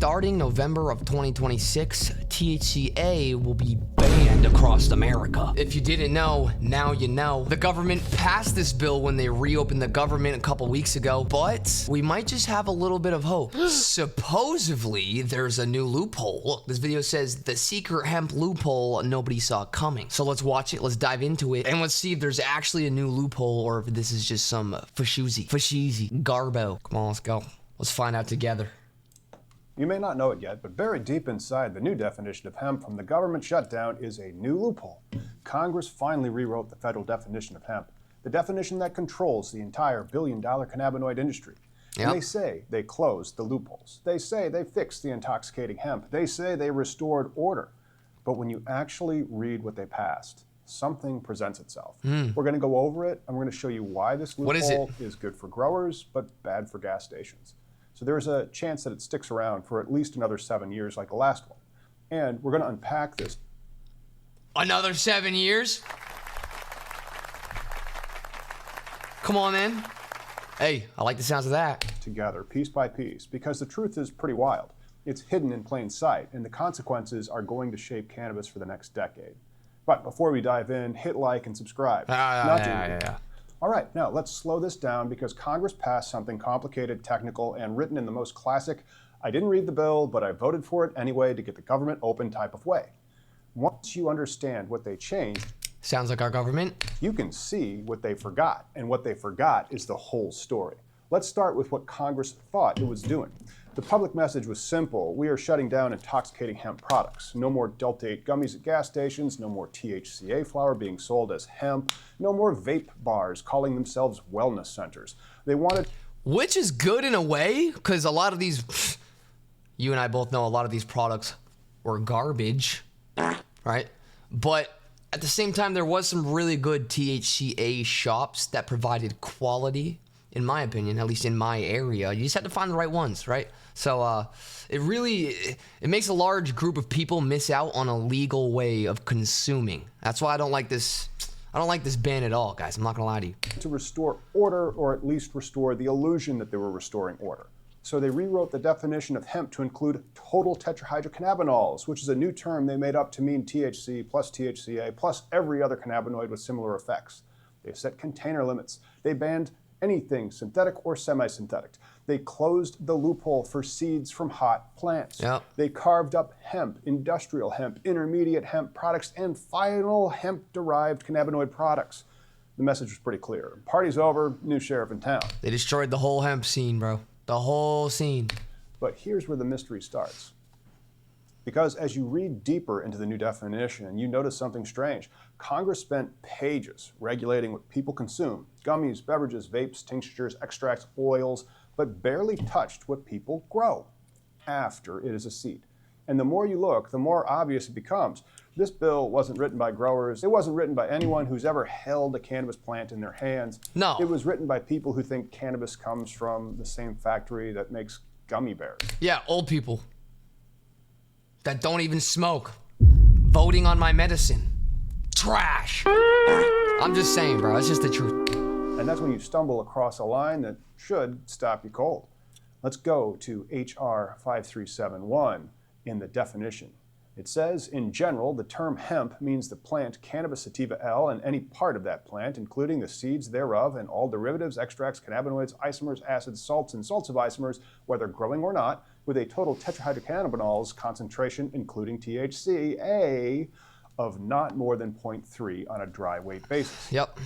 starting November of 2026, THCA will be banned across America. If you didn't know, now you know. The government passed this bill when they reopened the government a couple weeks ago, but we might just have a little bit of hope. Supposedly, there's a new loophole. Look, this video says the secret hemp loophole nobody saw coming. So let's watch it, let's dive into it, and let's see if there's actually a new loophole or if this is just some fashizi, garbo. Come on, let's go. Let's find out together. You may not know it yet, but buried deep inside the new definition of hemp from the government shutdown is a new loophole. Congress finally rewrote the federal definition of hemp, the definition that controls the entire billion-dollar cannabinoid industry. Yep. And they say they closed the loopholes. They say they fixed the intoxicating hemp. They say they restored order. But when you actually read what they passed, something presents itself. We're going to go over it, and we're going to show you why this loophole is good for growers, but bad for gas stations. So there's a chance that it sticks around for at least another 7 years like the last one. And we're going to unpack this. Another 7 years? Come on, then. Hey, I like the sounds of that. Together, piece by piece, because the truth is pretty wild. It's hidden in plain sight, and the consequences are going to shape cannabis for the next decade. But before we dive in, hit like and subscribe. All right, now let's slow this down because Congress passed something complicated, technical, and written in the most classic, I didn't read the bill, but I voted for it anyway to get the government open type of way. Once you understand what they changed, sounds like our government, you can see what they forgot, and what they forgot is the whole story. Let's start with what Congress thought it was doing. The public message was simple. We are shutting down intoxicating hemp products. No more Delta-8 gummies at gas stations, no more THCA flower being sold as hemp, no more vape bars calling themselves wellness centers. They wanted... Which is good in a way, because a lot of these, you and I both know a lot of these products were garbage, right? But at the same time, there was some really good THCA shops that provided quality, in my opinion, at least in my area. You just have to find the right ones, right? So it makes a large group of people miss out on a legal way of consuming. That's why I don't like this ban at all, guys. I'm not gonna lie to you. To restore order, or at least restore the illusion that they were restoring order. So they rewrote the definition of hemp to include total tetrahydrocannabinols, which is a new term they made up to mean THC plus THCA plus every other cannabinoid with similar effects. They set container limits. They banned anything synthetic or semi-synthetic. They closed the loophole for seeds from hot plants. Yep. They carved up hemp, industrial hemp, intermediate hemp products, and final hemp-derived cannabinoid products. The message was pretty clear. Party's over, new sheriff in town. They destroyed the whole hemp scene, bro. The whole scene. But here's where the mystery starts. Because as you read deeper into the new definition, you notice something strange. Congress spent pages regulating what people consume, gummies, beverages, vapes, tinctures, extracts, oils, but barely touched what people grow after it is a seed. And the more you look, the more obvious it becomes. This bill wasn't written by growers. It wasn't written by anyone who's ever held a cannabis plant in their hands. No. It was written by people who think cannabis comes from the same factory that makes gummy bears. Yeah, old people that don't even smoke, voting on my medicine. Trash. I'm just saying, bro, it's just the truth. And that's when you stumble across a line that should stop you cold. Let's go to HR 5371 in the definition. It says, in general, the term hemp means the plant Cannabis sativa L and any part of that plant, including the seeds thereof and all derivatives, extracts, cannabinoids, isomers, acids, salts, and salts of isomers, whether growing or not, with a total tetrahydrocannabinols concentration, including THCA, of not more than 0.3 on a dry weight basis. Yep.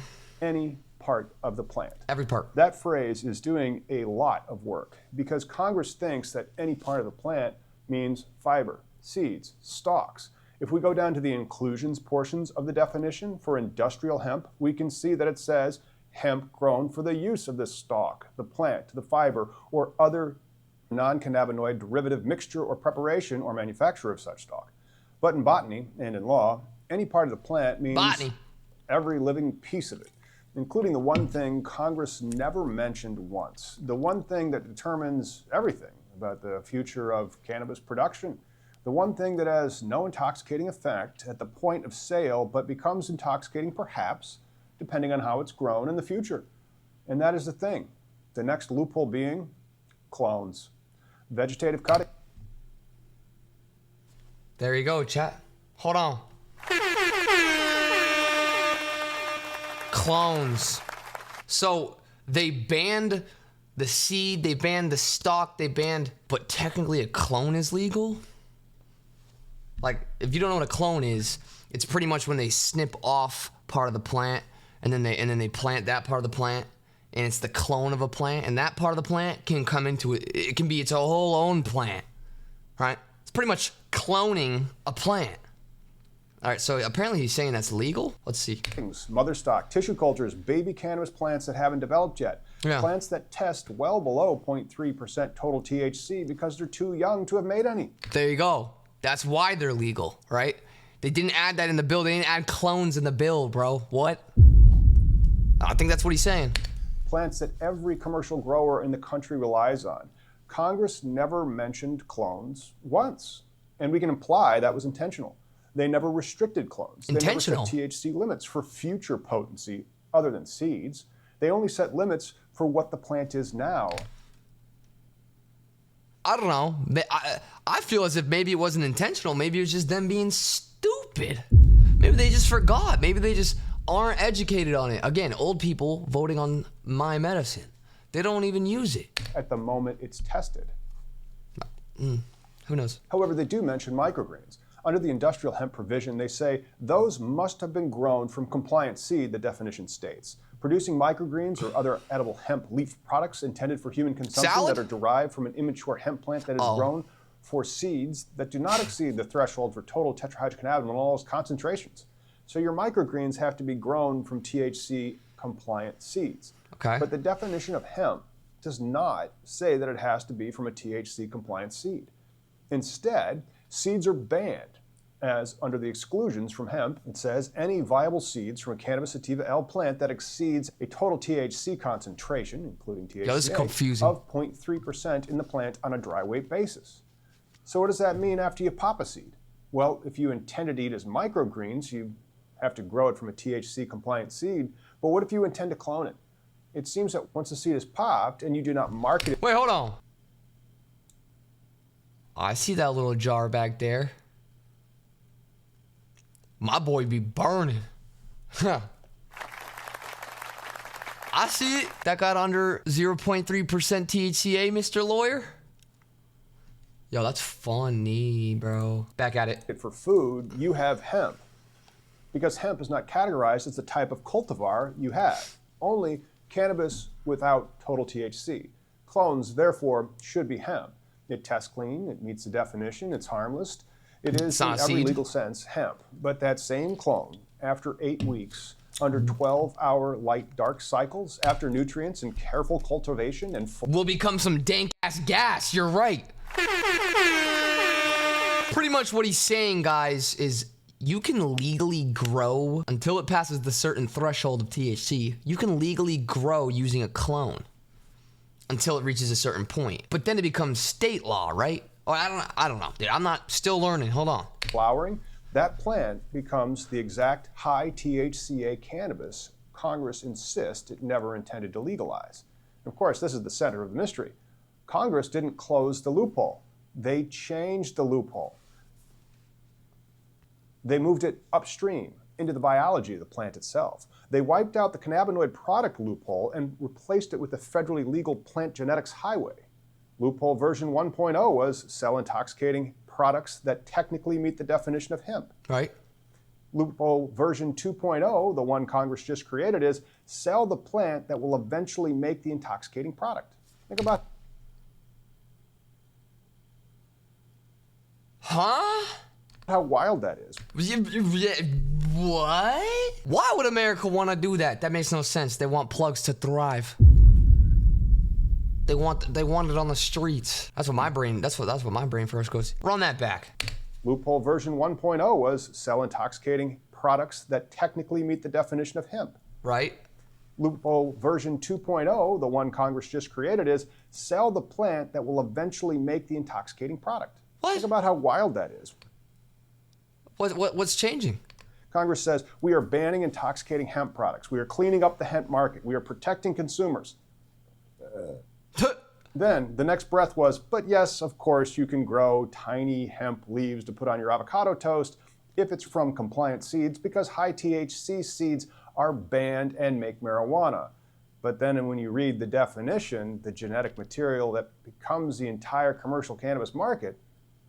Any part of the plant. Every part. That phrase is doing a lot of work because Congress thinks that any part of the plant means fiber, seeds, stalks. If we go down to the inclusions portions of the definition for industrial hemp, we can see that it says hemp grown for the use of the stalk, the plant, the fiber, or other non-cannabinoid derivative mixture or preparation or manufacture of such stalk. But in botany and in law, any part of the plant means botany. Every living piece of it, including the one thing Congress never mentioned once, the one thing that determines everything about the future of cannabis production, the one thing that has no intoxicating effect at the point of sale, but becomes intoxicating perhaps, depending on how it's grown in the future. And that is the thing. The next loophole being clones. Vegetative cutting. There you go, chat. Hold on. Clones. So they banned the seed, they banned the stock, but technically a clone is legal? Like, if you don't know what a clone is, it's pretty much when they snip off part of the plant and then they plant that part of the plant, and it's the clone of a plant, and that part of the plant can come into it. It can be its whole own plant, right? It's pretty much cloning a plant. All right, so apparently he's saying that's legal. Let's see. Mother stock, tissue cultures, baby cannabis plants that haven't developed yet. Yeah. Plants that test well below 0.3% total THC because they're too young to have made any. There you go. That's why they're legal, right? They didn't add that in the bill. They didn't add clones in the bill, bro. What? I think that's what he's saying. Plants that every commercial grower in the country relies on. Congress never mentioned clones once, and we can imply that was intentional. They never restricted clones. Intentional. They never set THC limits for future potency other than seeds. They only set limits for what the plant is now. I don't know. I feel as if maybe it wasn't intentional. Maybe it was just them being stupid. Maybe they just forgot. Maybe they just aren't educated on it. Again, old people voting on my medicine. They don't even use it. At the moment it's tested. Who knows? However, they do mention microgreens. Under the industrial hemp provision, they say those must have been grown from compliant seed, the definition states. Producing microgreens or other edible hemp leaf products intended for human consumption Salad? that are derived from an immature hemp plant that is grown for seeds that do not exceed the threshold for total tetrahydrocannabinol concentrations. So your microgreens have to be grown from THC compliant seeds. Okay. But the definition of hemp does not say that it has to be from a THC compliant seed. Instead, seeds are banned, as under the exclusions from hemp, it says any viable seeds from a cannabis sativa L plant that exceeds a total THC concentration, including THCA, this is confusing. of 0.3% in the plant on a dry weight basis. So what does that mean after you pop a seed? Well, if you intend to eat as microgreens, you have to grow it from a THC compliant seed, but what if you intend to clone it? It seems that once the seed is popped and you do not market it. Wait, hold on. I see that little jar back there. My boy be burning. Huh. I see it. That got under 0.3% THCA, Mr. Lawyer. Yo, that's funny, bro. Back at it. For food, you have hemp. Because hemp is not categorized as the type of cultivar you have. Only cannabis without total THC. Clones, therefore, should be hemp. It tests clean, it meets the definition, it's harmless. It is, in every legal sense, hemp. But that same clone, after 8 weeks, under 12-hour light-dark cycles, after nutrients and careful cultivation and will become some dank-ass gas. You're right. Pretty much what he's saying, guys, is you can legally grow until it passes the certain threshold of THC. You can legally grow using a clone until it reaches a certain point. But then it becomes state law, right? Oh, I don't know. Dude, I'm not still learning. Hold on. Flowering, that plant becomes the exact high THCA cannabis Congress insists it never intended to legalize. And of course, this is the center of the mystery. Congress didn't close the loophole. They changed the loophole. They moved it upstream into the biology of the plant itself. They wiped out the cannabinoid product loophole and replaced it with the federally legal plant genetics highway. Loophole version 1.0 was sell intoxicating products that technically meet the definition of hemp. Right. Loophole version 2.0, the one Congress just created, is sell the plant that will eventually make the intoxicating product. Think about. Huh? How wild that is. What? Why would America want to do that? That makes no sense. They want plugs to thrive. They want it on the streets. That's what my brain. That's what my brain first goes. Run that back. Loophole version 1.0 was sell intoxicating products that technically meet the definition of hemp. Right. Loophole version 2.0, the one Congress just created, is sell the plant that will eventually make the intoxicating product. What? Think about how wild that is. What's changing? Congress says we are banning intoxicating hemp products. We are cleaning up the hemp market. We are protecting consumers. Then the next breath was, but yes, of course, you can grow tiny hemp leaves to put on your avocado toast if it's from compliant seeds, because high THC seeds are banned and make marijuana. But then when you read the definition, the genetic material that becomes the entire commercial cannabis market,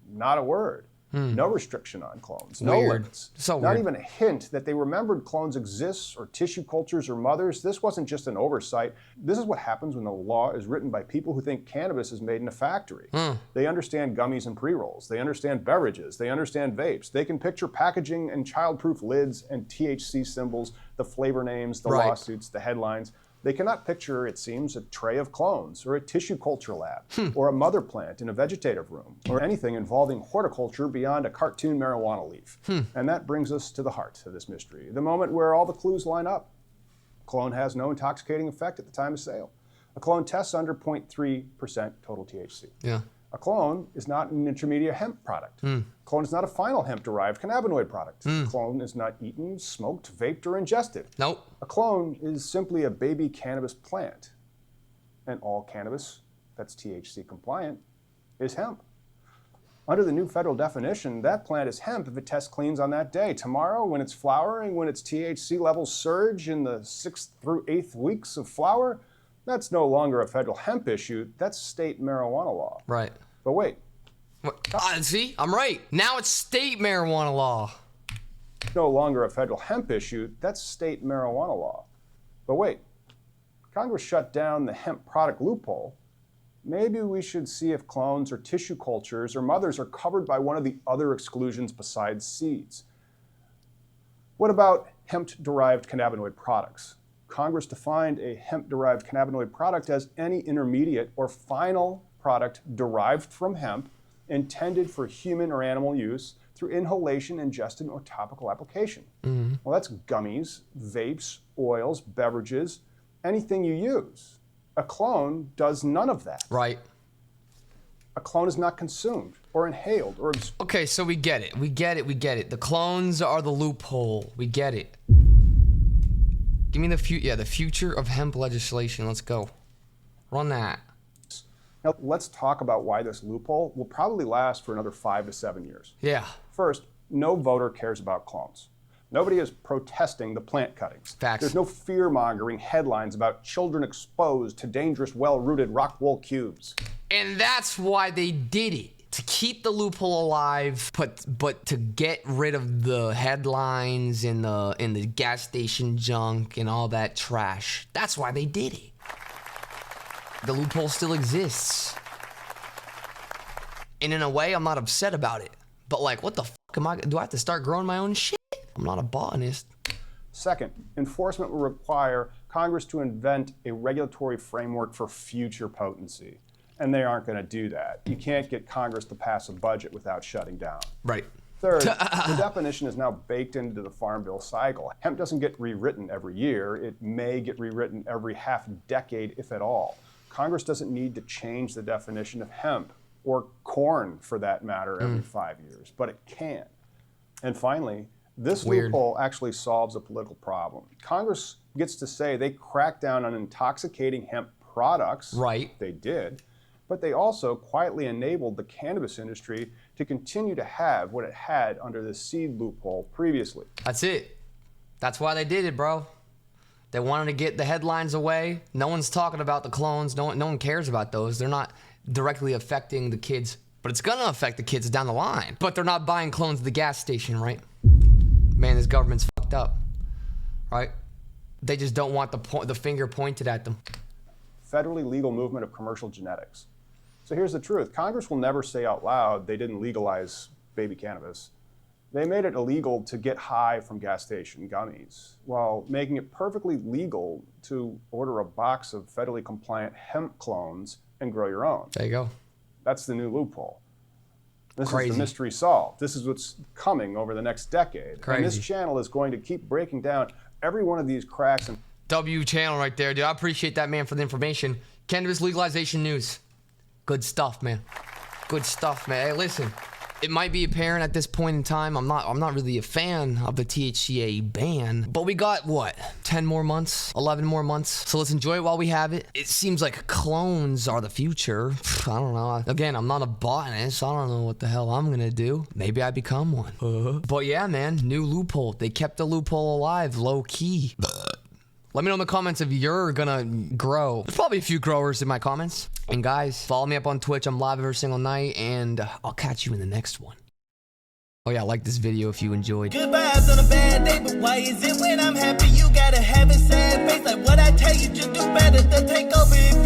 not a word. No restriction on clones, no limits. So not weird. even a hint that they remembered clones exist or tissue cultures or mothers. This wasn't just an oversight. This is what happens when the law is written by people who think cannabis is made in a factory. They understand gummies and pre-rolls. They understand beverages. They understand vapes. They can picture packaging and child-proof lids and THC symbols, the flavor names, the lawsuits, the headlines. They cannot picture, it seems, a tray of clones, or a tissue culture lab, or a mother plant in a vegetative room, or anything involving horticulture beyond a cartoon marijuana leaf. And that brings us to the heart of this mystery, the moment where all the clues line up. A clone has no intoxicating effect at the time of sale. A clone tests under 0.3% total THC. Yeah. A clone is not an intermediate hemp product. A clone is not a final hemp-derived cannabinoid product. A clone is not eaten, smoked, vaped, or ingested. Nope. A clone is simply a baby cannabis plant. And all cannabis that's THC compliant is hemp. Under the new federal definition, that plant is hemp if it tests cleans on that day. Tomorrow, when it's flowering, when its THC levels surge in the 6th through 8th weeks of flower, that's no longer a federal hemp issue, that's state marijuana law. Right. But wait, See, I'm right. Now it's state marijuana law. no longer a federal hemp issue, that's state marijuana law. But wait, Congress shut down the hemp product loophole. Maybe we should see if clones or tissue cultures or mothers are covered by one of the other exclusions besides seeds. What about hemp-derived cannabinoid products? Congress defined a hemp-derived cannabinoid product as any intermediate or final product derived from hemp intended for human or animal use through inhalation, ingestion, or topical application. Well, that's gummies, vapes, oils, beverages, anything you use. A clone does none of that. Right. A clone is not consumed or inhaled or Okay, so we get it. We get it. The clones are the loophole. We get it. Give me the future of hemp legislation. Let's go. Run that. Now, let's talk about why this loophole will probably last for another 5 to 7 years. Yeah. First, no voter cares about clones. Nobody is protesting the plant cuttings. Facts. There's no fear-mongering headlines about children exposed to dangerous, well-rooted rock wool cubes. And that's why they did it. To keep the loophole alive, but to get rid of the headlines and the gas station junk and all that trash. That's why they did it. The loophole still exists. And in a way, I'm not upset about it. But like, what the fuck do I have to start growing my own shit? I'm not a botanist. Second, enforcement will require Congress to invent a regulatory framework for future potency. And they aren't going to do that. You can't get Congress to pass a budget without shutting down. Right. Third, the definition is now baked into the Farm Bill cycle. Hemp doesn't get rewritten every year. It may get rewritten every half decade, if at all. Congress doesn't need to change the definition of hemp, or corn for that matter, every 5 years, but it can. And finally, this loophole actually solves a political problem. Congress gets to say they cracked down on intoxicating hemp products. Right. They did. But they also quietly enabled the cannabis industry to continue to have what it had under the seed loophole previously. That's it. That's why they did it, bro. They wanted to get the headlines away. No one's talking about the clones. No one cares about those. They're not directly affecting the kids, but it's gonna affect the kids down the line. But they're not buying clones at the gas station, right? Man, this government's fucked up, right? They just don't want the finger pointed at them. Federally legal movement of commercial genetics. So here's the truth. Congress will never say out loud they didn't legalize baby cannabis. They made it illegal to get high from gas station gummies, while making it perfectly legal to order a box of federally compliant hemp clones and grow your own. There you go. That's the new loophole. This Crazy. is the mystery solved. This is what's coming over the next decade. Crazy. And this channel is going to keep breaking down every one of these cracks. And W channel right there, dude. I appreciate that, man, for the information. Cannabis legalization news. Good stuff, man. Good stuff, man. Hey, listen. It might be apparent at this point in time, I'm not really a fan of the THCA ban, but we got what, 10 more months, 11 more months, so let's enjoy it while we have it. It seems like clones are the future. I don't know. Again, I'm not a botanist. I don't know what the hell I'm gonna do. Maybe I become one. But yeah, man, new loophole. They kept the loophole alive, low key. Let me know in the comments if you're gonna grow. There's probably a few growers in my comments. And guys, follow me up on Twitch. I'm live every single night, and I'll catch you in the next one. Oh yeah, like this video if you enjoyed. Good vibes on a bad day, but why is it when I'm happy you gotta have a sad face? Like what I tell you, just do better to take over.